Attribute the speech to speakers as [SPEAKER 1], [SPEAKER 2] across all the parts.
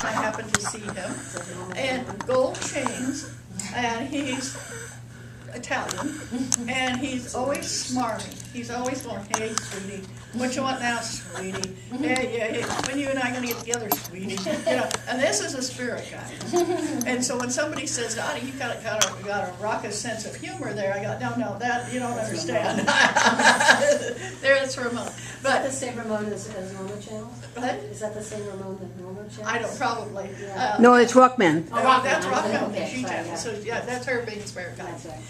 [SPEAKER 1] I happened to see him, and gold chains, and he's Italian, and he's always smarmy. He's always going, hey, sweetie, what you want now, sweetie? Hey, when you and I gonna get together, sweetie? You know, and this is a spirit guy. And so when somebody says, Dottie, you got a raucous sense of humor there, I go, no, that you don't understand. There's Ramon.
[SPEAKER 2] Is that the same Ramon as Norma Channel?
[SPEAKER 1] What?
[SPEAKER 2] Is that the same Ramon that Norma Channel?
[SPEAKER 1] I don't, probably.
[SPEAKER 2] Yeah.
[SPEAKER 3] No, it's Rockman.
[SPEAKER 2] Oh, Rockman.
[SPEAKER 1] That's Rockman.
[SPEAKER 2] Okay,
[SPEAKER 1] She
[SPEAKER 2] sorry,
[SPEAKER 1] channel.
[SPEAKER 2] yeah.
[SPEAKER 1] So yeah, that's her being spirit guide.
[SPEAKER 2] That's right.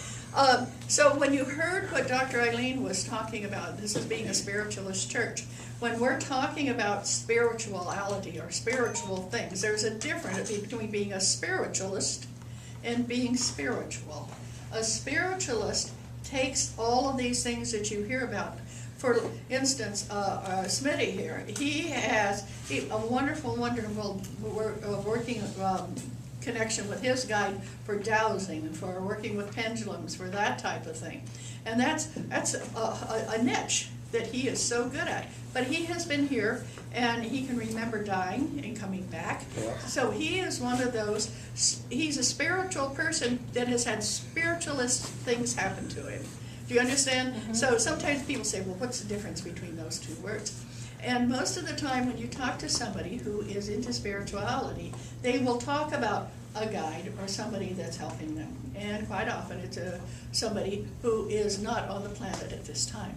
[SPEAKER 1] So when you heard what Dr. Eileen was talking about, this is being a spiritualist church, when we're talking about spirituality or spiritual things, there's a difference between being a spiritualist and being spiritual. A spiritualist takes all of these things that you hear about. For instance, Smitty here, he has a wonderful working connection with his guide for dowsing and for working with pendulums, for that type of thing. And that's a niche that he is so good at. But he has been here, and he can remember dying and coming back. Yeah. So he is one of those, he's a spiritual person that has had spiritualist things happen to him. Do you understand? Mm-hmm. So sometimes people say, well, what's the difference between those two words? And most of the time when you talk to somebody who is into spirituality, they will talk about a guide or somebody that's helping them. And quite often it's somebody who is not on the planet at this time.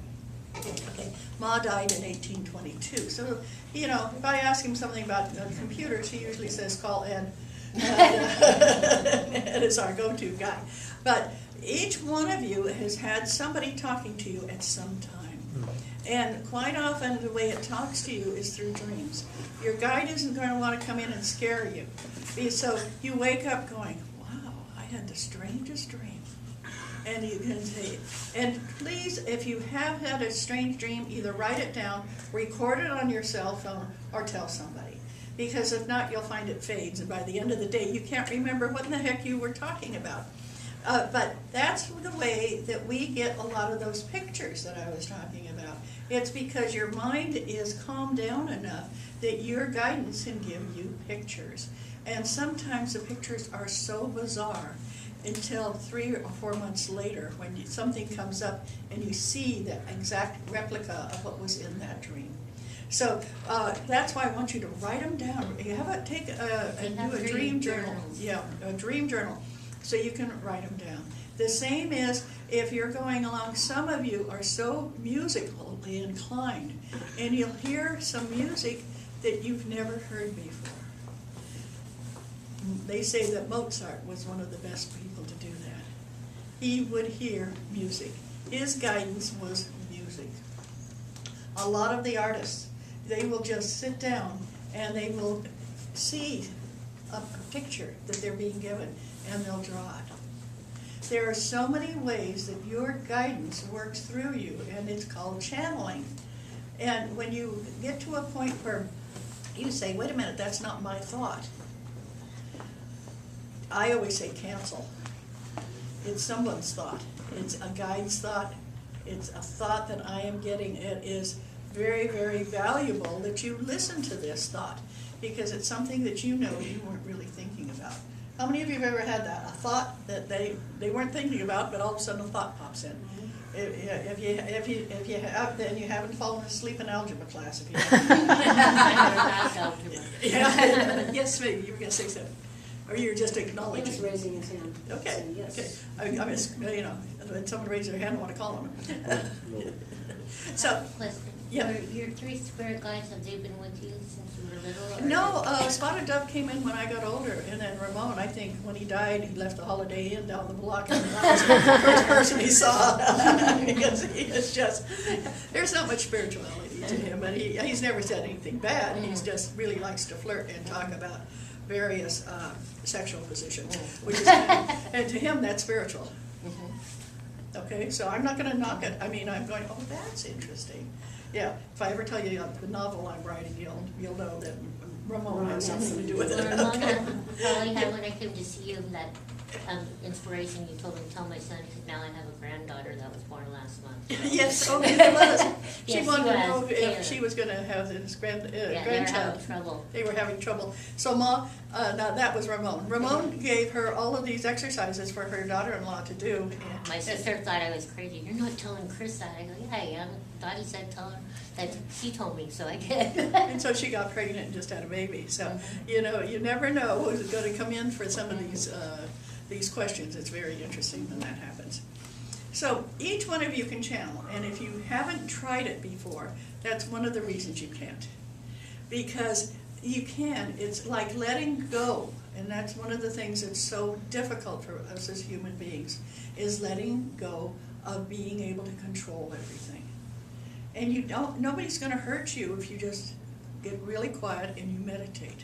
[SPEAKER 1] Okay, Ma died in 1822. So, you know, if I ask him something about computers, he usually says, call Ed. Ed is our go-to guy. But each one of you has had somebody talking to you at some time. And quite often the way it talks to you is through dreams. Your guide isn't going to want to come in and scare you. So you wake up going, wow, I had the strangest dream. And you can say, and please, if you have had a strange dream, either write it down, record it on your cell phone, or tell somebody. Because if not, you'll find it fades, and by the end of the day, you can't remember what in the heck you were talking about. But that's the way that we get a lot of those pictures that I was talking about. It's because your mind is calmed down enough that your guidance can give you pictures. And sometimes the pictures are so bizarre until 3 or 4 months later when something comes up and you see the exact replica of what was in that dream. So that's why I want you to write them down. You have a do a dream journal. Yeah, a dream journal. So you can write them down. The same is if you're going along, some of you are so musically inclined and you'll hear some music that you've never heard before. They say that Mozart was one of the best people to do that. He would hear music. His guidance was music. A lot of the artists, they will just sit down and they will see a picture that they're being given and they'll draw it. There are so many ways that your guidance works through you, and it's called channeling. And when you get to a point where you say, wait a minute, that's not my thought, I always say cancel. It's someone's thought. It's a guide's thought. It's a thought that I am getting. It is very, very valuable that you listen to this thought because it's something that you know you weren't really thinking about. How many of you have ever had that? A thought that they weren't thinking about, but all of a sudden a thought pops in. If you have, then you haven't fallen asleep in algebra class. If you yeah. Yes, maybe you were going to say something, or you're just acknowledging.
[SPEAKER 2] He was raising his hand.
[SPEAKER 1] Okay.
[SPEAKER 2] Yes.
[SPEAKER 1] Okay. I mean, you know, when someone raises their hand, I want to call them. So.
[SPEAKER 4] Question.
[SPEAKER 1] Yeah.
[SPEAKER 4] Your 3 spirit guides, have they been with you since you were little?
[SPEAKER 1] No, Spotted Dove came in when I got older, and then Ramon, I think, when he died, he left the Holiday Inn down the block, and that was the first person he saw. Because he is just, there's not much spirituality to him, but he's never said anything bad. He just really likes to flirt and talk about various sexual positions, which is, and to him, that's spiritual. Okay, so I'm not going to knock it. I mean, I'm going, oh, that's interesting. Yeah, if I ever tell you the novel I'm writing, you'll know that Ramon has something to do with it.
[SPEAKER 4] Well, Ramona probably had when I came to see you that inspiration you told me to tell my son, because now I have a granddaughter that was born last month.
[SPEAKER 1] Yes, okay, there was. She
[SPEAKER 4] Yes,
[SPEAKER 1] wanted
[SPEAKER 4] she
[SPEAKER 1] to know
[SPEAKER 4] was.
[SPEAKER 1] if
[SPEAKER 4] Taylor.
[SPEAKER 1] she was gonna have this
[SPEAKER 4] Yeah, they're
[SPEAKER 1] grandchild.
[SPEAKER 4] having trouble.
[SPEAKER 1] They were having trouble. So Ma, now that was Ramon. Ramon gave her all of these exercises for her daughter-in-law to do.
[SPEAKER 4] My sister thought I was crazy. You're not telling Chris that. I go, yeah, I am. Dottie said tell her that she told me, so I did.
[SPEAKER 1] And so she got pregnant and just had a baby. So, you know, you never know who's going to come in for some of these questions. It's very interesting when that happens. So each one of you can channel, and if you haven't tried it before, that's one of the reasons you can't. Because you can. It's like letting go, and that's one of the things that's so difficult for us as human beings, is letting go of being able to control everything. And you don't, nobody's going to hurt you if you just get really quiet and you meditate.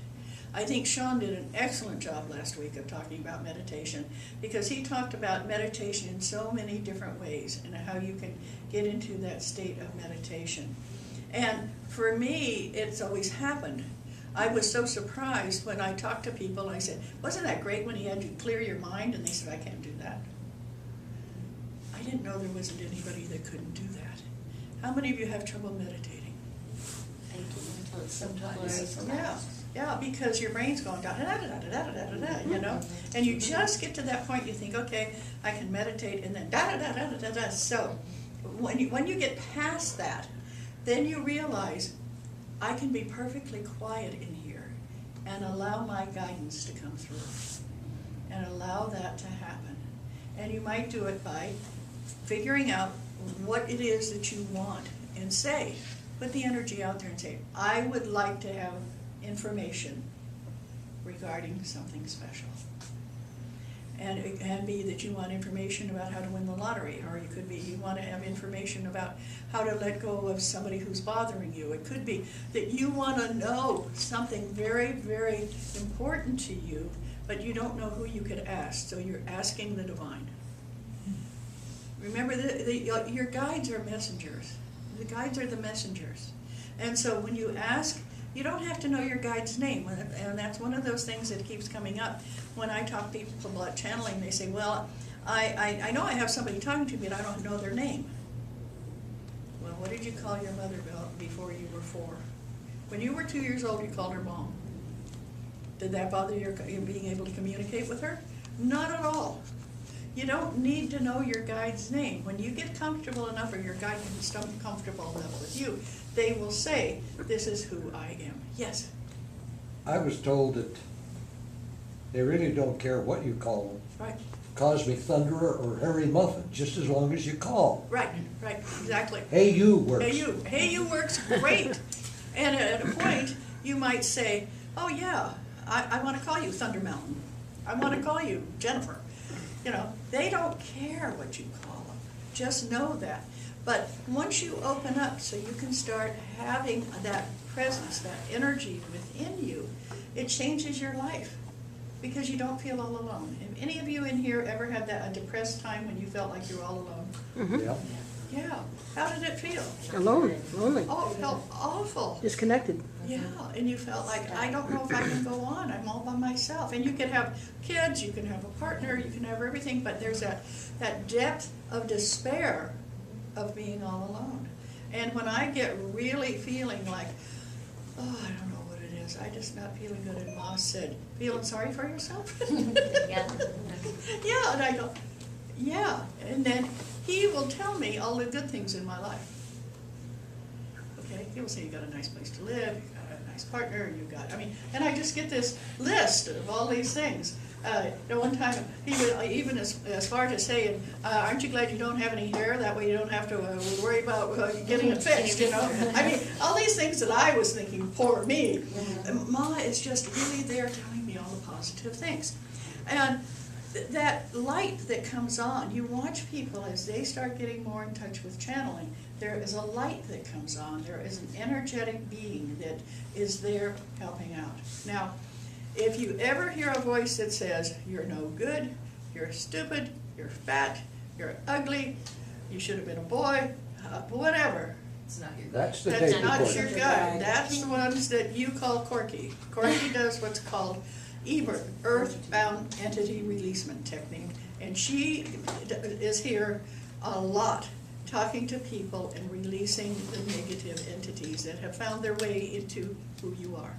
[SPEAKER 1] I think Sean did an excellent job last week of talking about meditation, because he talked about meditation in so many different ways and how you can get into that state of meditation. And for me, it's always happened. I was so surprised when I talked to people. I said, wasn't that great when he had you clear your mind? And they said, I can't do that. I didn't know there wasn't anybody that couldn't do that. How many of you have trouble meditating?
[SPEAKER 4] I do until it's
[SPEAKER 2] Sometimes.
[SPEAKER 1] Yeah, because your brain's going da da da da da da da da, you know, and you just get to that point. You think, okay, I can meditate, and then da da da da da da. So when you get past that, then you realize I can be perfectly quiet in here and allow my guidance to come through, and allow that to happen. And you might do it by figuring out what it is that you want and say, put the energy out there and say, I would like to have information regarding something special. And it can be that you want information about how to win the lottery, or it could be you want to have information about how to let go of somebody who's bothering you. It could be that you want to know something very, very important to you, but you don't know who you could ask, so you're asking the divine. Remember, your guides are messengers. The guides are the messengers. And so when you ask, you don't have to know your guide's name. And that's one of those things that keeps coming up. When I talk to people about channeling, they say, well, I know I have somebody talking to me, but I don't know their name. Well, what did you call your mother before you were 4? When you were 2 years old, you called her Mom. Did that bother your being able to communicate with her? Not at all. You don't need to know your guide's name. When you get comfortable enough, or your guide gets comfortable enough with you, they will say, this is who I am. Yes?
[SPEAKER 3] I was told that they really don't care what you call them.
[SPEAKER 1] Right.
[SPEAKER 3] Cosmic Thunderer or Harry Muffin, just as long as you call.
[SPEAKER 1] Right, exactly.
[SPEAKER 3] Hey you works.
[SPEAKER 1] Hey you works great. And at a point, you might say, oh yeah, I want to call you Thunder Mountain. I want to call you Jennifer. You know, they don't care what you call them. Just know that. But once you open up so you can start having that presence, that energy within you, it changes your life, because you don't feel all alone. Have any of you in here ever had a depressed time when you felt like you were all alone?
[SPEAKER 3] Yeah.
[SPEAKER 1] Yeah. How did it feel?
[SPEAKER 5] Alone, lonely,
[SPEAKER 1] Oh, it felt awful.
[SPEAKER 5] disconnected.
[SPEAKER 1] Yeah, and you felt like, I don't know if I can go on, I'm all by myself. And you can have kids, you can have a partner, you can have everything, but there's that depth of despair of being all alone. And when I get really feeling like, oh, I don't know what it is, I just not feeling good, and Ma said, feeling sorry for yourself?
[SPEAKER 4] Yeah.
[SPEAKER 1] Yeah, and I go, yeah, and then he will tell me all the good things in my life. Okay, he will say, you got a nice place to live, you got a nice partner, you got, and I just get this list of all these things. One time, he would even as far as saying, aren't you glad you don't have any hair? That way you don't have to worry about getting it fixed, you know? All these things that I was thinking, poor me. Ma is just really there telling me all the positive things. And that light that comes on, you watch people as they start getting more in touch with channeling, there is a light that comes on. There is an energetic being that is there helping out. Now, if you ever hear a voice that says, you're no good, you're stupid, you're fat, you're ugly, you should have been a boy, whatever,
[SPEAKER 2] It's not your
[SPEAKER 3] That's the
[SPEAKER 1] that's
[SPEAKER 3] tape
[SPEAKER 1] not
[SPEAKER 3] recorder.
[SPEAKER 1] your guide. That's the ones that you call Corky. Corky does what's called Earthbound Entity Releasement Technique. And she is here a lot, talking to people and releasing the negative entities that have found their way into who you are.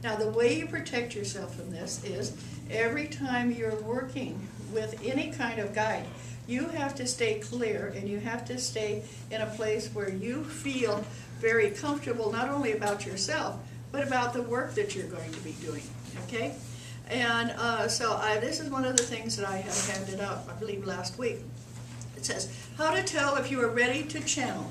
[SPEAKER 1] Now, the way you protect yourself from this is every time you're working with any kind of guide, you have to stay clear and you have to stay in a place where you feel very comfortable, not only about yourself, but about the work that you're going to be doing, okay? And this is one of the things that I have handed out, I believe, last week. It says, how to tell if you are ready to channel.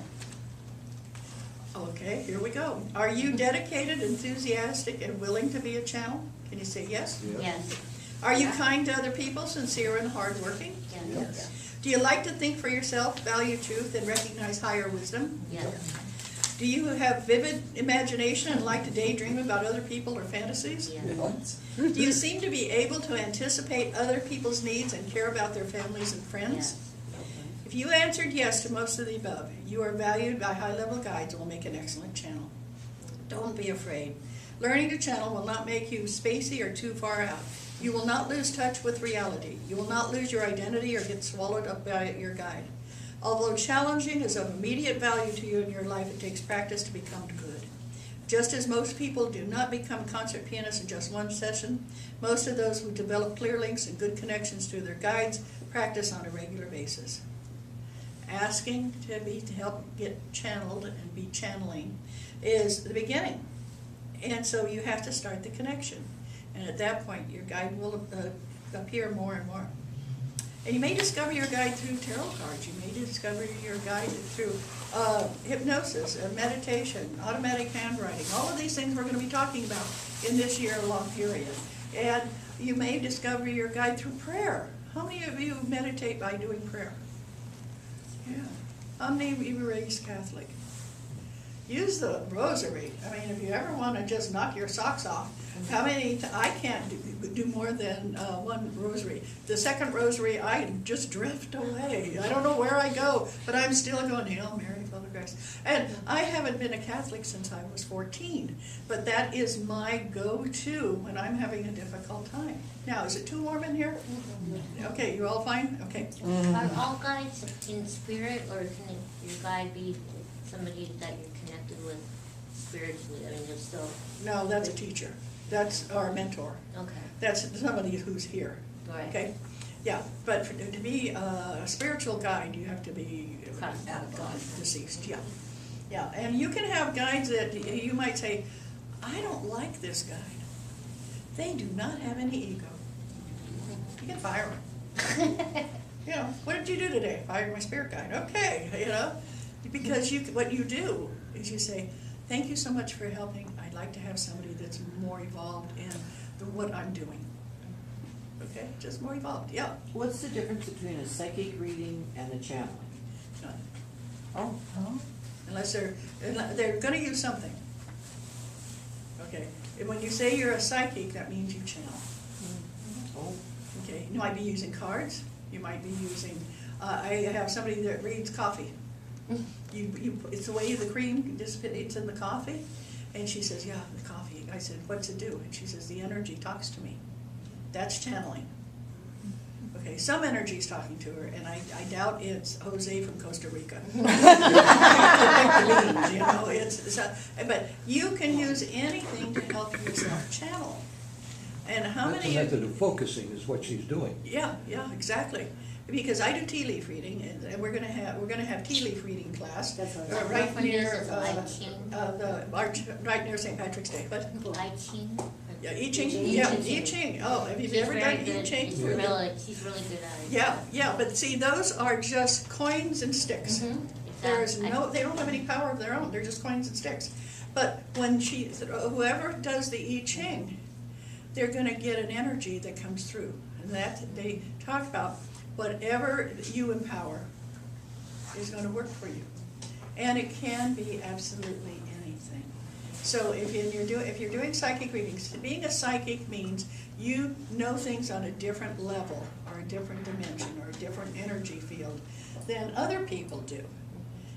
[SPEAKER 1] Okay, here we go. Are you dedicated, enthusiastic, and willing to be a channel? Can you say yes?
[SPEAKER 4] Yes.
[SPEAKER 1] Are you kind to other people, sincere, and hardworking?
[SPEAKER 4] Yes.
[SPEAKER 1] Do you like to think for yourself, value truth, and recognize higher wisdom?
[SPEAKER 4] Yes.
[SPEAKER 1] Do you have vivid imagination and like to daydream about other people or fantasies?
[SPEAKER 4] Yes.
[SPEAKER 1] Do you seem to be able to anticipate other people's needs and care about their families and friends?
[SPEAKER 4] Yes.
[SPEAKER 1] If you answered yes to most of the above, you are valued by high-level guides and will make an excellent channel. Don't be afraid. Learning to channel will not make you spacey or too far out. You will not lose touch with reality. You will not lose your identity or get swallowed up by your guide. Although challenging is of immediate value to you in your life, it takes practice to become good. Just as most people do not become concert pianists in just one session, most of those who develop clear links and good connections to their guides practice on a regular basis. Asking to help get channeled and be channeling is the beginning. And so you have to start the connection. And at that point, your guide will appear more and more. And you may discover your guide through tarot cards. You may discover your guide through hypnosis, meditation, automatic handwriting. All of these things we're going to be talking about in this year-long period. And you may discover your guide through prayer. How many of you meditate by doing prayer? Yeah. How many of you were raised Catholic? Use the rosary. I mean, if you ever want to just knock your socks off, how many, I can't do more than one rosary. The second rosary, I just drift away. I don't know where I go, but I'm still going, Hail Mary, full of grace. And I haven't been a Catholic since I was 14, but that is my go-to when I'm having a difficult time. Now, is it too warm in here? Okay, you all fine? Okay.
[SPEAKER 4] Are all guides in spirit, or can your guide be somebody that you're connected with spiritually? I mean, you're still...
[SPEAKER 1] No, that's a teacher. That's our mentor.
[SPEAKER 4] Okay.
[SPEAKER 1] That's somebody who's here.
[SPEAKER 4] Right.
[SPEAKER 1] Okay? Yeah, but to be a spiritual guide, you have to be deceased. Yeah. Yeah, and you can have guides that you might say, I don't like this guide. They do not have any ego. You can fire them. You know, what did you do today? Fired my spirit guide. Okay, you know, because what you do is you say, thank you so much for helping. I'd like to have somebody that's more evolved in what I'm doing. Okay, just more evolved, yeah.
[SPEAKER 5] What's the difference between a psychic reading and a channeling?
[SPEAKER 1] None.
[SPEAKER 5] Oh.
[SPEAKER 1] Unless they're going to use something. Okay, and when you say you're a psychic, that means you channel.
[SPEAKER 5] Oh.
[SPEAKER 1] Okay, you might be using cards. You might be using. I have somebody that reads coffee. It's the way the cream dissipates in the coffee, and she says, "Yeah, the coffee." I said, "What's it do?" And she says, "The energy talks to me." That's channeling. Okay, some energy's talking to her, and I doubt it's Jose from Costa Rica. You know, but you can use anything to help yourself channel. And how
[SPEAKER 3] That's
[SPEAKER 1] many?
[SPEAKER 3] a method of focusing is what she's doing.
[SPEAKER 1] Yeah, exactly. Because I do tea leaf reading, and we're gonna have tea leaf reading class
[SPEAKER 2] That's what
[SPEAKER 1] right near right near St. Patrick's Day. But
[SPEAKER 4] I Ching.
[SPEAKER 1] yeah, I Ching.
[SPEAKER 2] I
[SPEAKER 1] Yeah,
[SPEAKER 2] Ching.
[SPEAKER 1] I Ching. Oh, have you
[SPEAKER 4] She's
[SPEAKER 1] ever
[SPEAKER 4] very
[SPEAKER 1] done I
[SPEAKER 4] good.
[SPEAKER 1] Ching?
[SPEAKER 4] She's really good at it.
[SPEAKER 1] Yeah. But see, those are just coins and sticks.
[SPEAKER 4] Mhm.
[SPEAKER 1] There's
[SPEAKER 4] Exactly.
[SPEAKER 1] they don't have any power of their own. They're just coins and sticks. But when whoever does the I Ching, they're going to get an energy that comes through, and that they talk about whatever you empower is going to work for you, and it can be absolutely anything. So if you're doing psychic readings, being a psychic means you know things on a different level or a different dimension or a different energy field than other people do.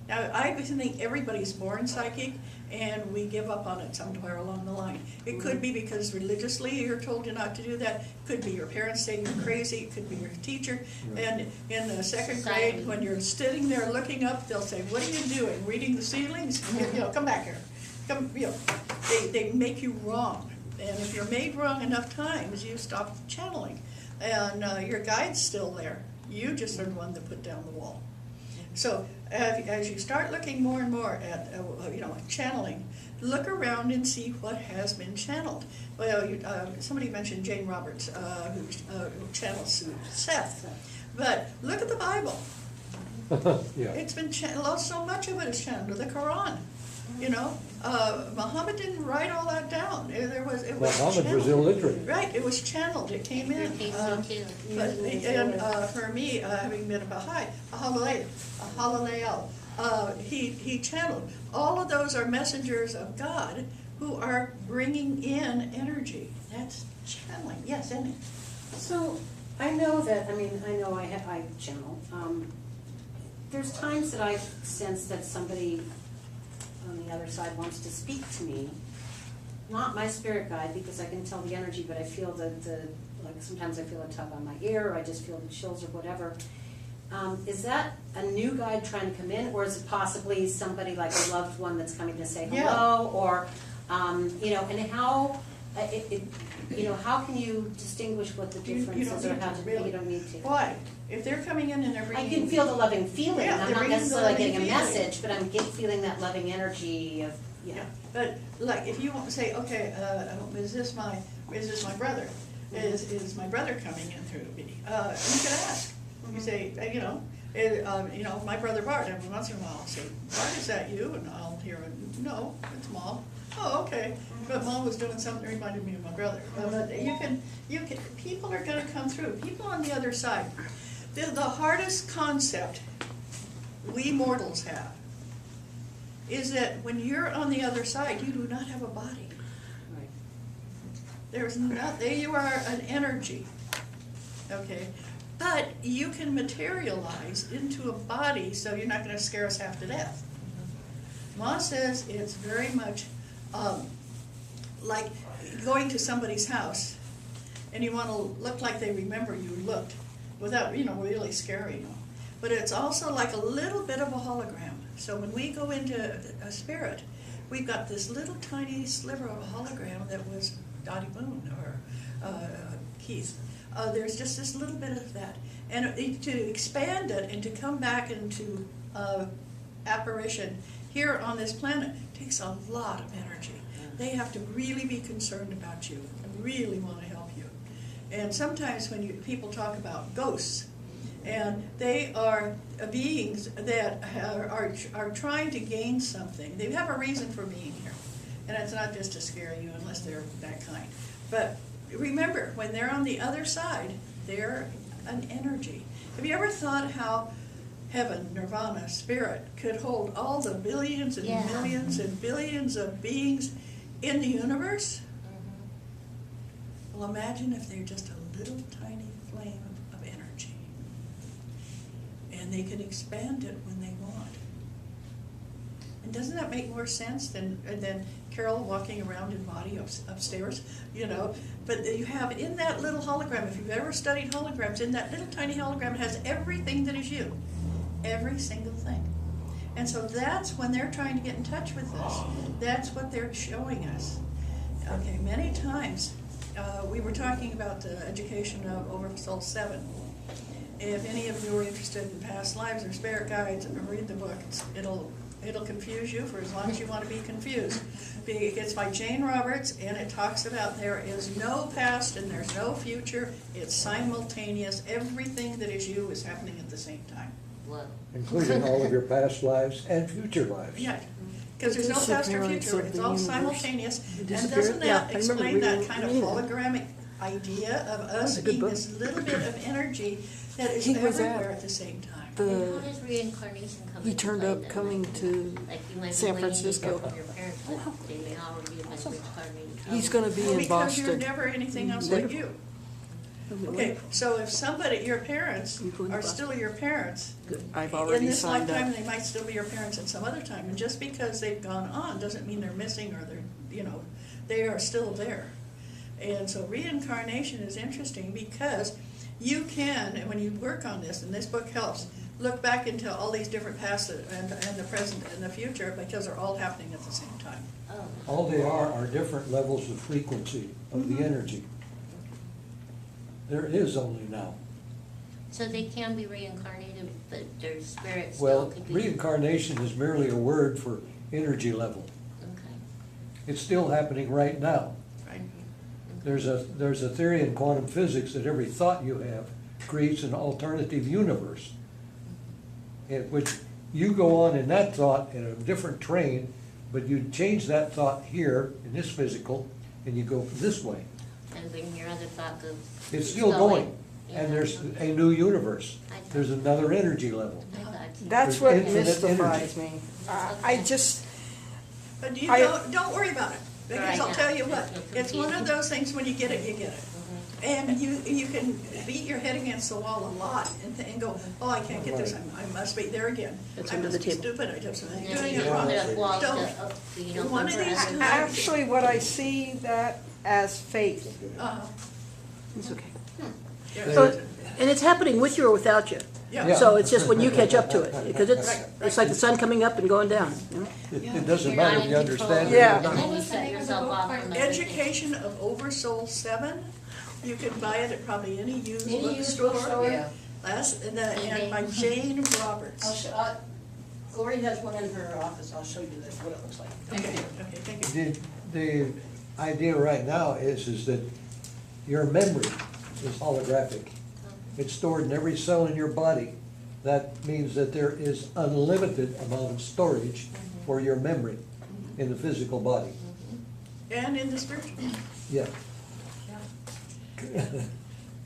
[SPEAKER 1] Now, I think everybody's born psychic, and we give up on it somewhere along the line. It could be because religiously you're told you're not to do that. It could be your parents say you're crazy. It could be your teacher. And in the second
[SPEAKER 4] Society.
[SPEAKER 1] grade, when you're sitting there looking up, they'll say, "What are you doing? Reading the ceilings? You know, come back here. Come." You know, they make you wrong. And if you're made wrong enough times, you stop channeling, and your guide's still there. You just are the one that put down the wall. So as you start looking more and more at channeling, look around and see what has been channeled. Well, somebody mentioned Jane Roberts, who channels Seth, but look at the Bible.
[SPEAKER 3] Yeah.
[SPEAKER 1] It's been channeled. So much of it is channeled. The Quran. You know, Muhammad didn't write all that down. It was
[SPEAKER 3] Muhammad was
[SPEAKER 1] channeled.
[SPEAKER 3] illiterate.
[SPEAKER 1] Right, it was channeled. It came in. But for me, having been a Baha'i, a Halaleel, he channeled. All of those are messengers of God who are bringing in energy. That's channeling. Yes, Annie.
[SPEAKER 2] So, I know I channel. There's times that I sense that somebody on the other side wants to speak to me. Not my spirit guide, because I can tell the energy, but I feel like sometimes I feel a tug on my ear, or I just feel the chills or whatever. Is that a new guide trying to come in, or is it possibly somebody like a loved one that's coming to say hello, or, and how, how can you distinguish what the difference is, or how to, you don't need to?
[SPEAKER 1] Why? If they're coming in and they're bringing...
[SPEAKER 2] I can feel the loving feeling.
[SPEAKER 1] Yeah,
[SPEAKER 2] I'm
[SPEAKER 1] they're
[SPEAKER 2] not
[SPEAKER 1] bringing the
[SPEAKER 2] necessarily
[SPEAKER 1] loving
[SPEAKER 2] getting a
[SPEAKER 1] feeling.
[SPEAKER 2] message, but I'm feeling that loving energy of,
[SPEAKER 1] Yeah, but like if you want to say, okay, is this my brother? Is my brother coming in through me? You can ask. You say, my brother Bart. Every once in a while, I'll say, Bart, is that you? And I'll hear, no, it's Mom. Oh, okay. But Mom was doing something that reminded me of my brother. But you can. People are going to come through. People on the other side. The hardest concept we mortals have is that when you're on the other side, you do not have a body.
[SPEAKER 2] right.
[SPEAKER 1] There's not, there you are, an energy, okay? But you can materialize into a body, so you're not gonna scare us half to death. Ma says it's very much like going to somebody's house, and you wanna look like they remember you looked, without, really scaring them. But it's also like a little bit of a hologram. So when we go into a spirit, we've got this little tiny sliver of a hologram that was Doti Boon or Keith. There's just this little bit of that. And to expand it and to come back into apparition here on this planet takes a lot of energy. They have to really be concerned about you and really want to help you. And sometimes when people talk about ghosts, and they are beings that are trying to gain something. They have a reason for being here. And it's not just to scare you unless they're that kind. But remember, when they're on the other side, they're an energy. Have you ever thought how heaven, nirvana, spirit could hold all the billions and millions and billions of beings in the universe? Well, imagine if they're just a little tiny flame of energy. And they can expand it when they want. And doesn't that make more sense than Carol walking around in body upstairs? But you have in that little hologram, if you've ever studied holograms, in that little tiny hologram, it has everything that is you. Every single thing. And so that's when they're trying to get in touch with us. That's what they're showing us. Okay, many times we were talking about the education of Oversoul 7. If any of you are interested in past lives or spirit guides, read the book. It'll confuse you for as long as you want to be confused. It's by Jane Roberts, and it talks about there is no past and there's no future. It's simultaneous. Everything that is you is happening at the same time.
[SPEAKER 4] What?
[SPEAKER 3] Including all of your past lives and future lives.
[SPEAKER 1] Yeah, because there's no past or
[SPEAKER 6] Disappearance
[SPEAKER 1] future.
[SPEAKER 6] of
[SPEAKER 1] It's
[SPEAKER 6] the
[SPEAKER 1] all
[SPEAKER 6] universe.
[SPEAKER 1] simultaneous. And
[SPEAKER 6] Disappear-
[SPEAKER 1] doesn't
[SPEAKER 6] yeah,
[SPEAKER 1] that
[SPEAKER 6] I remember
[SPEAKER 1] explain that
[SPEAKER 6] reading-
[SPEAKER 1] kind of
[SPEAKER 6] reading that.
[SPEAKER 1] hologramic idea of us
[SPEAKER 6] a good
[SPEAKER 1] being
[SPEAKER 6] book.
[SPEAKER 1] this little bit of energy that is
[SPEAKER 6] He was
[SPEAKER 1] everywhere
[SPEAKER 6] at
[SPEAKER 1] at the same time?
[SPEAKER 4] And how
[SPEAKER 6] The,
[SPEAKER 4] does reincarnation come
[SPEAKER 6] he
[SPEAKER 4] into
[SPEAKER 6] turned
[SPEAKER 4] play
[SPEAKER 6] up
[SPEAKER 4] then?
[SPEAKER 6] coming to
[SPEAKER 4] Like you might be
[SPEAKER 6] San
[SPEAKER 4] waiting to
[SPEAKER 6] Francisco.
[SPEAKER 4] hear from your parents, but they may already have been reincarnated.
[SPEAKER 6] He's gonna be
[SPEAKER 1] Well,
[SPEAKER 6] in
[SPEAKER 1] because you're
[SPEAKER 6] Boston.
[SPEAKER 1] never anything else
[SPEAKER 6] Later.
[SPEAKER 1] like you. Okay, so if somebody, your parents
[SPEAKER 6] You go in the
[SPEAKER 1] are
[SPEAKER 6] bus.
[SPEAKER 1] still your parents,
[SPEAKER 6] Good. I've
[SPEAKER 1] in
[SPEAKER 6] already
[SPEAKER 1] this
[SPEAKER 6] signed
[SPEAKER 1] lifetime,
[SPEAKER 6] up.
[SPEAKER 1] they might still be your parents in some other time, and just because they've gone on doesn't mean they're missing or they're, they are still there. And so reincarnation is interesting because you can, and when you work on this, and this book helps, look back into all these different past and the present and the future because they're all happening at the same time.
[SPEAKER 4] Oh,
[SPEAKER 3] All they are different levels of frequency of the energy. There is only now.
[SPEAKER 4] so they can be reincarnated, but their spirit still
[SPEAKER 3] Well,
[SPEAKER 4] could be.
[SPEAKER 3] reincarnation is merely a word for energy level.
[SPEAKER 4] Okay.
[SPEAKER 3] It's still happening right now.
[SPEAKER 1] Right?
[SPEAKER 3] There's a theory in quantum physics that every thought you have creates an alternative universe, in which you go on in that thought in a different train, but you change that thought here in this physical, and you go this way.
[SPEAKER 4] And then your other thought goes.
[SPEAKER 3] It's still going,
[SPEAKER 4] Yeah.
[SPEAKER 3] and there's a new universe. There's another energy level.
[SPEAKER 4] I thought so.
[SPEAKER 6] That's
[SPEAKER 3] There's
[SPEAKER 6] what
[SPEAKER 3] infinite
[SPEAKER 6] mystifies
[SPEAKER 3] energy.
[SPEAKER 6] me. I just,
[SPEAKER 1] But
[SPEAKER 6] I-
[SPEAKER 1] don't worry about it, because
[SPEAKER 4] Right,
[SPEAKER 1] I'll
[SPEAKER 4] yeah.
[SPEAKER 1] tell you what,
[SPEAKER 4] It's
[SPEAKER 1] it's one of
[SPEAKER 4] confusing.
[SPEAKER 1] those things, when you get it, you get it. And you can beat your head against the wall a lot and go, oh, I can't get this, I must be there again.
[SPEAKER 6] It's
[SPEAKER 1] I
[SPEAKER 6] under
[SPEAKER 1] must
[SPEAKER 6] the
[SPEAKER 1] be
[SPEAKER 6] table.
[SPEAKER 1] stupid, I just, I'm
[SPEAKER 4] And then
[SPEAKER 1] doing
[SPEAKER 4] you
[SPEAKER 1] it wrong.
[SPEAKER 4] put up walls
[SPEAKER 1] Don't.
[SPEAKER 4] to, you know,
[SPEAKER 1] One of these
[SPEAKER 4] forever.
[SPEAKER 6] actually, what I see that as faith.
[SPEAKER 7] It's okay.
[SPEAKER 1] Yeah.
[SPEAKER 7] So, and it's happening with you or without you.
[SPEAKER 1] Yeah.
[SPEAKER 7] So it's just when you catch up to it, because
[SPEAKER 1] Right,
[SPEAKER 7] it's like the sun coming up and going down, you know?
[SPEAKER 3] It doesn't
[SPEAKER 4] You're not
[SPEAKER 3] matter if
[SPEAKER 4] in
[SPEAKER 3] you
[SPEAKER 4] control.
[SPEAKER 3] understand it
[SPEAKER 6] Yeah.
[SPEAKER 3] or
[SPEAKER 4] And
[SPEAKER 3] not.
[SPEAKER 4] then you set yourself off from everything.
[SPEAKER 1] Education of Oversoul 7, you can buy it at probably any used
[SPEAKER 2] Any used
[SPEAKER 1] bookstore.
[SPEAKER 2] bookstore?
[SPEAKER 5] Yeah.
[SPEAKER 1] And by Jane Roberts.
[SPEAKER 8] Lori has one in her office, I'll show you what it looks like.
[SPEAKER 1] Okay, thank you.
[SPEAKER 3] The idea right now is that your memory is holographic. It's stored in every cell in your body. That means that there is unlimited amount of storage for your memory in the physical body.
[SPEAKER 1] And in the spiritual.
[SPEAKER 3] Yeah.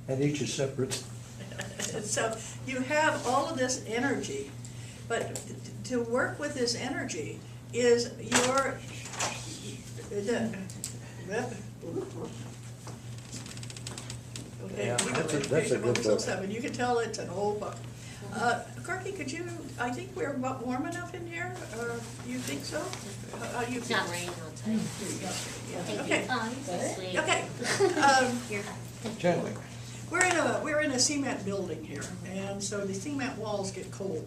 [SPEAKER 3] And each is separate.
[SPEAKER 1] So you have all of this energy, but to work with this energy is your, okay,
[SPEAKER 3] Yeah,
[SPEAKER 1] we
[SPEAKER 3] that's a-
[SPEAKER 1] got
[SPEAKER 3] that's a
[SPEAKER 1] Education of
[SPEAKER 3] good
[SPEAKER 1] Oversoul
[SPEAKER 3] book.
[SPEAKER 1] 7. You can tell it's an old book. Corky, could you, I think we're about warm enough in here, or you think so? How do you
[SPEAKER 4] It's
[SPEAKER 1] feel?
[SPEAKER 4] not raining, I'll tell you.
[SPEAKER 1] Yeah,
[SPEAKER 4] Thank
[SPEAKER 1] okay.
[SPEAKER 4] you. Oh, you're so sweet.
[SPEAKER 1] Okay.
[SPEAKER 4] You're-
[SPEAKER 3] Channeling.
[SPEAKER 1] We're in a cement building here, and so the cement walls get cold,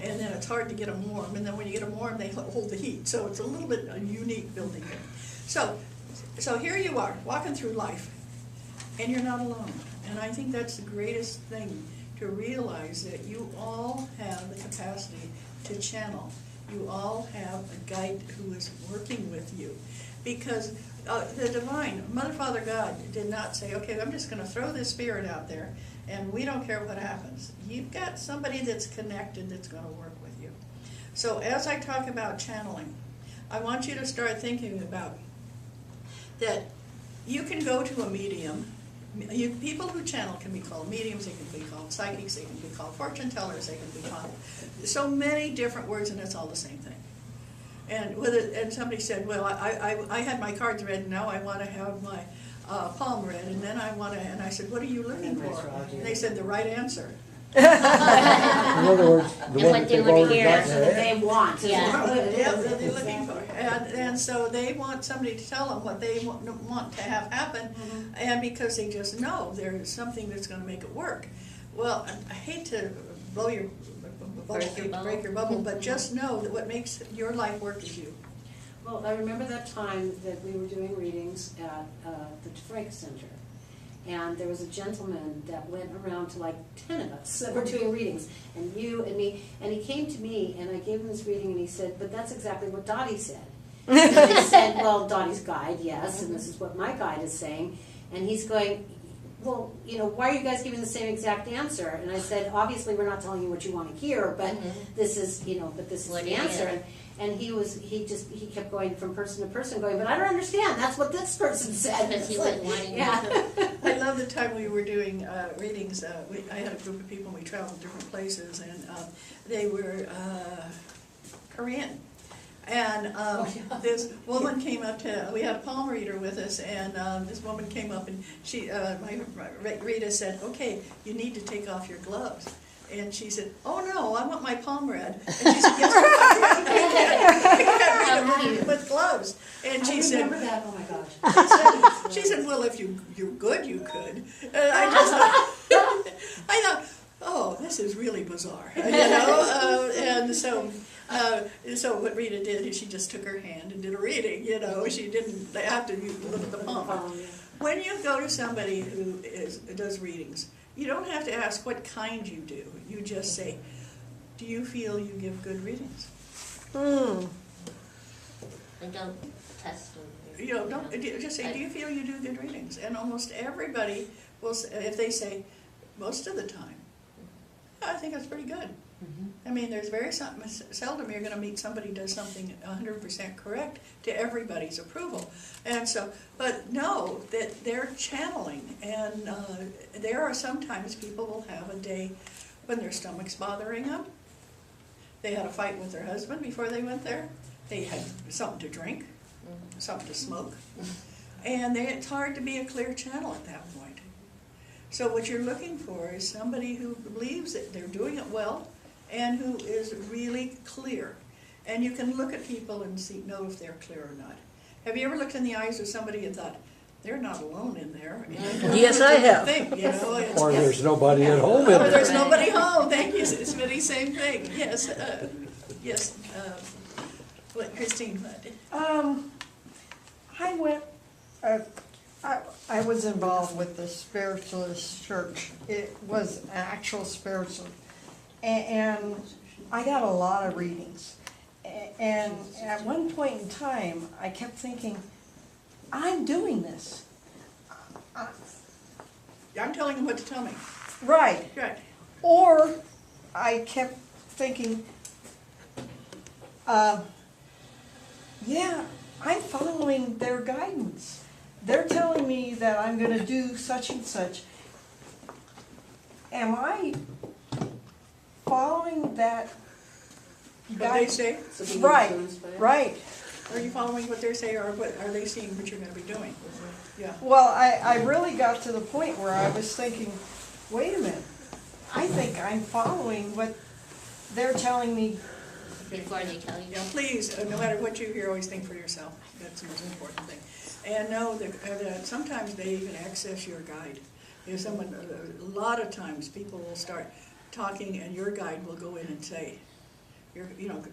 [SPEAKER 1] and then it's hard to get them warm, and then when you get them warm, they hold the heat, so it's a little bit a unique building here. So here you are, walking through life, and you're not alone, and I think that's the greatest thing, to realize that you all have the capacity to channel. You all have a guide who is working with you, because the divine, Mother, Father, God did not say, okay, I'm just going to throw this spirit out there, and we don't care what happens. You've got somebody that's connected that's going to work with you. So as I talk about channeling, I want you to start thinking about that you can go to a medium. People who channel can be called mediums, they can be called psychics, they can be called fortune tellers, they can be called so many different words, and it's all the same thing. And somebody said, well, I had my cards read, and now I want to have my palm read, and then and I said, what are you looking for? And they said, the right answer.
[SPEAKER 3] In other words, the
[SPEAKER 4] And
[SPEAKER 3] one
[SPEAKER 4] what
[SPEAKER 3] that
[SPEAKER 4] they
[SPEAKER 3] they've
[SPEAKER 4] wanna
[SPEAKER 3] already
[SPEAKER 4] hear.
[SPEAKER 3] got in
[SPEAKER 2] Answer
[SPEAKER 3] their
[SPEAKER 2] that
[SPEAKER 3] head.
[SPEAKER 2] they want. is
[SPEAKER 4] Yeah.
[SPEAKER 2] what it
[SPEAKER 1] Yeah,
[SPEAKER 2] is.
[SPEAKER 1] that they're looking for. And so they want somebody to tell them what they want to have happen, and because they just know there's something that's going to make it work. Well, I hate to blow your break your bubble, but just know that what makes your life work is you.
[SPEAKER 2] Well, I remember that time that we were doing readings at the Frank Center. And there was a gentleman that went around to like 10 of us that were doing readings, and you and me, and he came to me, and I gave him this reading, and he said, but that's exactly what Dottie said. And I said, well, Dottie's guide, yes, and this is what my guide is saying. And he's going, well, why are you guys giving the same exact answer? And I said, obviously we're not telling you what you want to hear, but this is, but this is
[SPEAKER 4] What
[SPEAKER 2] the
[SPEAKER 4] it
[SPEAKER 2] answer.
[SPEAKER 4] is.
[SPEAKER 2] And he kept going from person to person, going, but I don't understand. That's what this person said.
[SPEAKER 4] Because he
[SPEAKER 2] It's
[SPEAKER 4] was
[SPEAKER 2] like,
[SPEAKER 4] wanting
[SPEAKER 2] yeah.
[SPEAKER 1] I love the time we were doing readings. I had a group of people, and we traveled different places, and they were Korean. And this woman came up to, we had a palm reader with us, and this woman came up and she, Rita said, okay, you need to take off your gloves. And she said, oh no, I want my palm read. And she said, yes, with gloves. And she said,
[SPEAKER 2] remember that, oh my gosh.
[SPEAKER 1] she said, well, if you're good, you could. And I just thought, I thought, oh, this is really bizarre, you know. And so what Rita did is she just took her hand and did a reading. You know, she didn't have to look at the palm. When you go to somebody who does readings, you don't have to ask what kind you do. You just say, do you feel you give good readings?
[SPEAKER 4] And don't test them.
[SPEAKER 1] You know, don't just say, do you feel you do good readings? And almost everybody will say, if they say, most of the time, I think that's pretty good. I mean, there's very seldom you're going to meet somebody who does something 100% correct to everybody's approval. And so, but know that they're channeling, and there are sometimes people will have a day when their stomach's bothering them. They had a fight with their husband before they went there. They had something to drink, something to smoke, and it's hard to be a clear channel at that point. So what you're looking for is somebody who believes that they're doing it well and who is really clear. And you can look at people and know if they're clear or not. Have you ever looked in the eyes of somebody and thought, they're not alone in there?
[SPEAKER 7] Yes, I have.
[SPEAKER 1] You know,
[SPEAKER 3] Or there's nobody at home in
[SPEAKER 1] or
[SPEAKER 3] there.
[SPEAKER 1] there's nobody home. Thank you. It's the same thing. Yes. Yes. What, Christine? What?
[SPEAKER 6] I went, I was involved with the spiritualist church. It was an actual spiritual. And I got a lot of readings. And at one point in time, I kept thinking, I'm doing this.
[SPEAKER 1] I'm telling them what to tell me.
[SPEAKER 6] Right.
[SPEAKER 1] Right.
[SPEAKER 6] Or I kept thinking, yeah, I'm following their guidance. They're telling me that I'm going to do such and such. Am I following that
[SPEAKER 1] What they
[SPEAKER 6] guidance?
[SPEAKER 1] say?
[SPEAKER 2] So being
[SPEAKER 6] Right,
[SPEAKER 2] influenced by it?
[SPEAKER 6] right.
[SPEAKER 1] Are you following what they say, or what are they seeing what you're going to be doing? Yeah.
[SPEAKER 6] Well, I really got to the point where I was thinking, wait a minute, I think I'm following what they're telling me.
[SPEAKER 4] Before they tell you.
[SPEAKER 1] Yeah, please, no matter what you hear, always think for yourself. That's the most important thing. And know that sometimes they even access your guide. You know, a lot of times people will start talking and your guide will go in and say,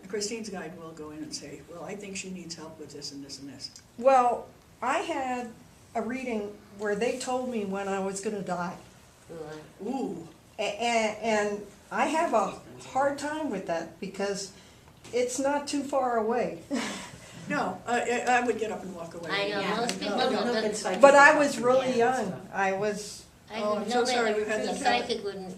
[SPEAKER 1] Christine's guide will go in and say, well, I think she needs help with this and this and this.
[SPEAKER 6] Well, I had a reading where they told me when I was going to die.
[SPEAKER 1] Ooh.
[SPEAKER 6] And I have a hard time with that because it's not too far away.
[SPEAKER 1] No, I would get up and walk away.
[SPEAKER 4] I know,
[SPEAKER 2] Yeah.
[SPEAKER 4] most people
[SPEAKER 1] No,
[SPEAKER 4] don't.
[SPEAKER 2] no,
[SPEAKER 4] but-
[SPEAKER 2] it's like-
[SPEAKER 6] But I was really
[SPEAKER 2] Yeah.
[SPEAKER 6] young. I was,
[SPEAKER 4] I
[SPEAKER 1] Oh,
[SPEAKER 4] didn't
[SPEAKER 1] I'm
[SPEAKER 4] know
[SPEAKER 1] so sorry
[SPEAKER 4] that
[SPEAKER 1] you had
[SPEAKER 4] the
[SPEAKER 1] that
[SPEAKER 4] psychic wouldn't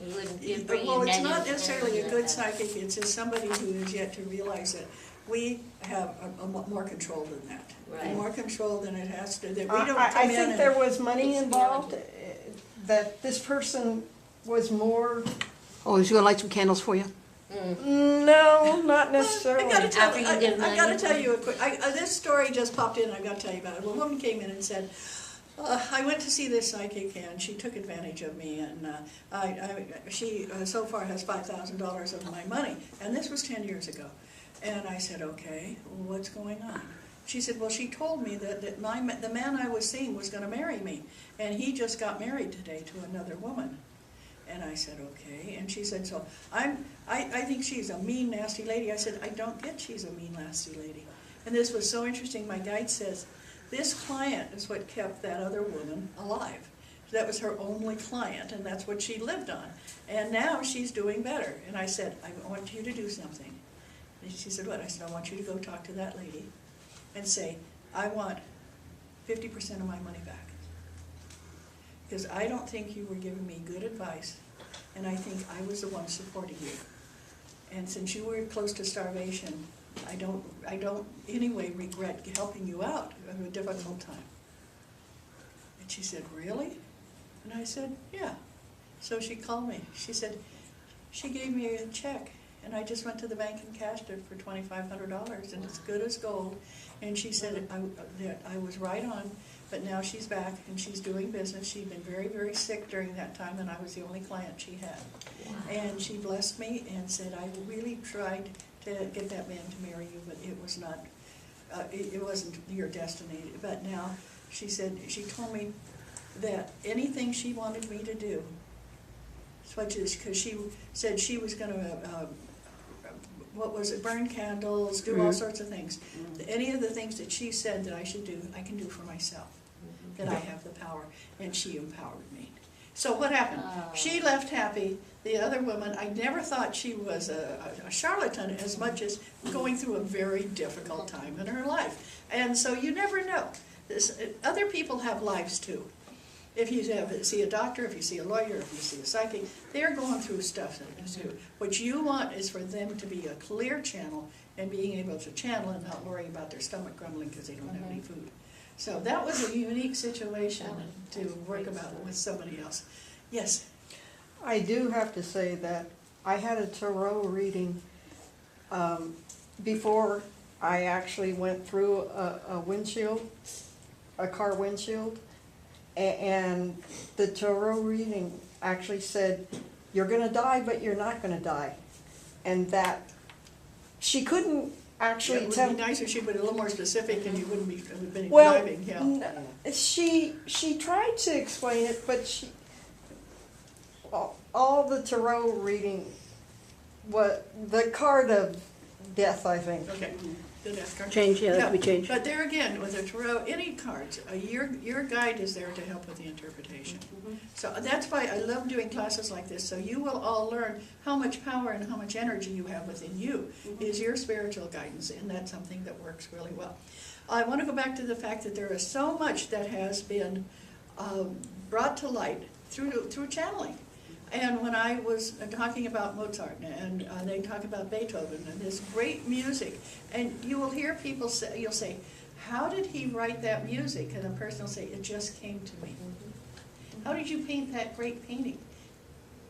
[SPEAKER 4] bring
[SPEAKER 1] Well,
[SPEAKER 4] you
[SPEAKER 1] it's
[SPEAKER 4] negative
[SPEAKER 1] not necessarily a
[SPEAKER 4] energy
[SPEAKER 1] good
[SPEAKER 4] like that.
[SPEAKER 1] psychic, it's just somebody who is yet to realize that we have a more control than that.
[SPEAKER 4] Right.
[SPEAKER 1] More control than it has to, that we don't
[SPEAKER 6] I
[SPEAKER 1] come in
[SPEAKER 6] think
[SPEAKER 1] and.
[SPEAKER 6] there was money
[SPEAKER 4] It's
[SPEAKER 6] involved, that this person was more,
[SPEAKER 7] Oh, he's gonna light some candles for you?
[SPEAKER 6] no, not necessarily.
[SPEAKER 1] I gotta tell,
[SPEAKER 4] After you give
[SPEAKER 1] I gotta
[SPEAKER 4] money.
[SPEAKER 1] tell you a quick, this story just popped in, I gotta tell you about it. A woman came in and said, I went to see this psychic and she took advantage of me, and she so far has $5,000 of my money, and this was 10 years ago. And I said, okay, well, what's going on? She said, well, she told me that the man I was seeing was going to marry me, and he just got married today to another woman. And I said, okay. And she said, so I think she's a mean, nasty lady. I said, I don't get she's a mean, nasty lady. And this was so interesting. My guide says, this client is what kept that other woman alive. That was her only client, and that's what she lived on. And now she's doing better. And I said, I want you to do something. And she said, what? I said, I want you to go talk to that lady and say, I want 50% of my money back. Because I don't think you were giving me good advice, and I think I was the one supporting you. And since you were close to starvation, I don't anyway regret helping you out at a difficult time. And she said, really? And I said, yeah. So she called me. She said, she gave me a check, And I just went to the bank and cashed it for $2,500, and it's good as gold. And she said that I was right on, but now she's back and she's doing business. She'd been very, very sick during that time, and I was the only client she had.
[SPEAKER 4] Wow.
[SPEAKER 1] And she blessed me and said, I really tried to get that man to marry you, but it was not, it wasn't your destiny. But now, she said, she told me that anything she wanted me to do, such as, because she said she was going to, burn candles, do all sorts of things. Any of the things that she said that I should do, I can do for myself, that I have the power, and she empowered me. So what happened? She left happy. The other woman, I never thought she was a charlatan as much as going through a very difficult time in her life. And so you never know. Other people have lives too. If you see a doctor, if you see a lawyer, if you see a psychic, they're going through stuff too. What you want is for them to be a clear channel and being able to channel and not worry about their stomach grumbling because they don't have any food. So that was a unique situation to work about with somebody else. Yes?
[SPEAKER 6] I do have to say that I had a tarot reading before I actually went through a windshield, a car windshield, and the tarot reading actually said, you're going to die, but you're not going to die. And that she couldn't actually tell.
[SPEAKER 1] It would be nice if she would be a little more specific and you wouldn't be
[SPEAKER 6] Well,
[SPEAKER 1] driving, yeah.
[SPEAKER 6] She tried to explain it, but all the tarot reading, the card of death, I think.
[SPEAKER 1] Okay. Good ask, Carmen.
[SPEAKER 7] Change, yeah, that could be changed.
[SPEAKER 1] But there again, with a tarot, any cards, your guide is there to help with the interpretation. So that's why I love doing classes like this, so you will all learn how much power and how much energy you have within you is your spiritual guidance, and that's something that works really well. I want to go back to the fact that there is so much that has been brought to light through channeling. And when I was talking about Mozart, and they talk about Beethoven, and this great music, and you will hear people say, you'll say, how did he write that music? And the person will say, it just came to me. How did you paint that great painting?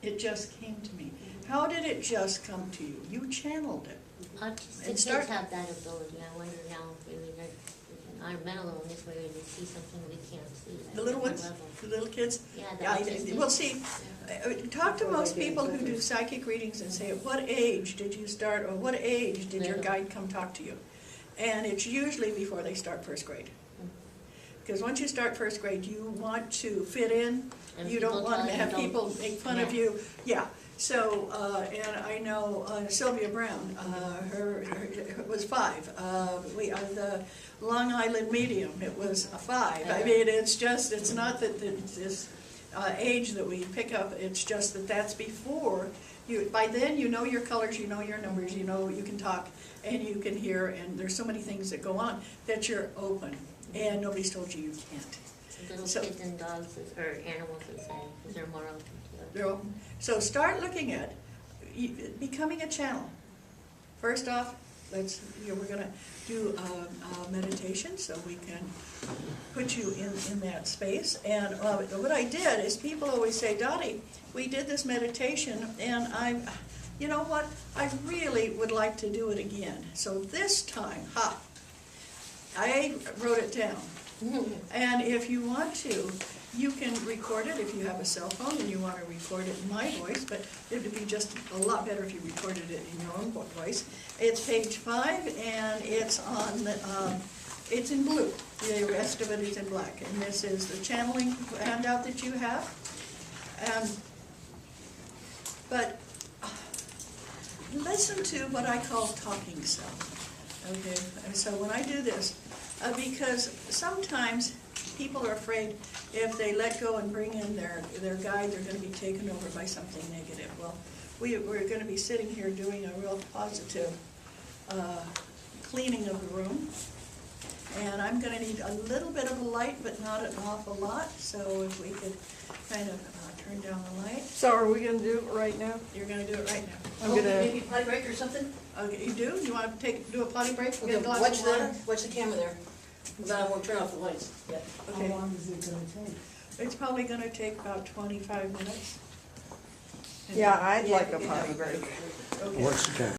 [SPEAKER 1] It just came to me. How did it just come to you? You channeled it.
[SPEAKER 4] Autistic
[SPEAKER 1] And
[SPEAKER 4] kids
[SPEAKER 1] start-
[SPEAKER 4] have that ability. I wonder now, maybe they're our mental illness where they see something we can't see. at
[SPEAKER 1] The little
[SPEAKER 4] different
[SPEAKER 1] ones,
[SPEAKER 4] levels.
[SPEAKER 1] the little kids.
[SPEAKER 4] Yeah, the
[SPEAKER 1] Yeah,
[SPEAKER 4] autistic.
[SPEAKER 1] well, see, talk to most people who do psychic readings and say, at what age did you start, or what age did your
[SPEAKER 4] Little.
[SPEAKER 1] guide come talk to you? And it's usually before they start first grade. Because once you start first grade, you want to fit in.
[SPEAKER 4] And
[SPEAKER 1] You don't
[SPEAKER 4] people
[SPEAKER 1] want
[SPEAKER 4] tell
[SPEAKER 1] to
[SPEAKER 4] you
[SPEAKER 1] have
[SPEAKER 4] don't-
[SPEAKER 1] people make fun of
[SPEAKER 4] Yeah.
[SPEAKER 1] you. Yeah. So, and I know Sylvia Brown, her was 5. The Long Island Medium, it was a 5. I mean, it's not that this age that we pick up, it's just that that's before. By then, you know your colors, you know your numbers, you know you can talk and you can hear, and there's so many things that go on that you're open, and nobody's told you can't.
[SPEAKER 4] Little
[SPEAKER 1] So-
[SPEAKER 4] kids and dogs, or animals would say, because they're more open to it.
[SPEAKER 1] They're open. So start looking at becoming a channel. First off, we're going to do a meditation so we can put you in that space. And what I did is people always say, Dottie, we did this meditation, and you know what? I really would like to do it again. So this time, I wrote it down. And if you want to, you can record it if you have a cell phone and you want to record it in my voice, but it would be just a lot better if you recorded it in your own voice. It's page 5, and it's on it's in blue. The rest of it is in black. And this is the channeling handout that you have. But listen to what I call talking self. Okay, and so when I do this, because sometimes people are afraid if they let go and bring in their guide, they're going to be taken over by something negative. Well, we're going to be sitting here doing a real positive cleaning of the room. And I'm going to need a little bit of a light, but not an awful lot. So if we could kind of turn down the light.
[SPEAKER 6] So are we going to do it right now?
[SPEAKER 1] You're going to do it right now.
[SPEAKER 6] I'm going to,
[SPEAKER 8] Maybe a potty break or something?
[SPEAKER 1] Okay, you do? You want to do a potty break?
[SPEAKER 8] Okay,
[SPEAKER 1] Get a glass
[SPEAKER 8] watch
[SPEAKER 1] of water?
[SPEAKER 8] watch the camera there. But I won't turn off the lights yet.
[SPEAKER 1] Okay.
[SPEAKER 5] How long is it gonna take?
[SPEAKER 1] It's probably going to take about 25 minutes.
[SPEAKER 6] Yeah, I'd like a potty break.
[SPEAKER 1] Okay.
[SPEAKER 3] What's the time?